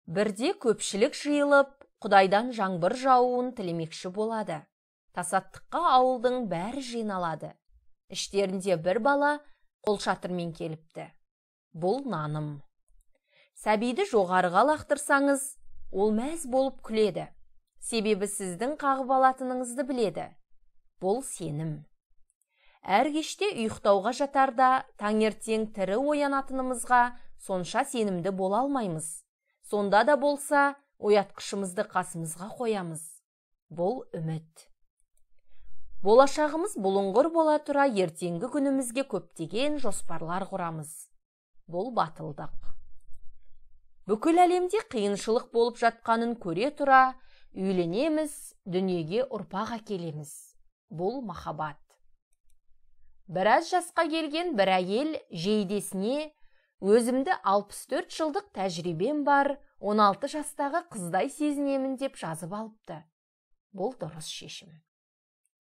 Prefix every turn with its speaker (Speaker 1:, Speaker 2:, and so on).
Speaker 1: Бірде көпшілік жиылып, Құдайдан жаңбыр жауын тілемекші болады. Тасаттыққа ауылдың бәрі жиналады. Іштерінде бір бала қолшатырмен келіпті. Бұл наным. Сәбиді жоғарыға лақтырсаңыз, ол мәз болып күледі. Себебі сіздің қағып алатыныңызды біледі. Бұл сенім. Әр кеште ұйықтауға жатарда таңертең тірі оянатынымызға сонша сенімді бола алмаймыз. Сонда да болса, оятқышымызды қасымызға қоямыз. Бұл үміт. Болашағымыз бұлыңғыр бола тұра ертеңгі күнімізге көптеген жоспарлар құрамыз. Бұл батылдық. Бүкіл әлемде қиыншылық болып жатқанын көре тұра, үйленеміз, дүниеге ұрпақ әкелеміз. Бұл махаббат. Біраз жасқа келген бір әйел жейдесіне өзімді 64 жылдық тәжірибем бар, 16 жастағы қыздай сезінемін деп жазып алыпты. Бұл дұрыс шешім.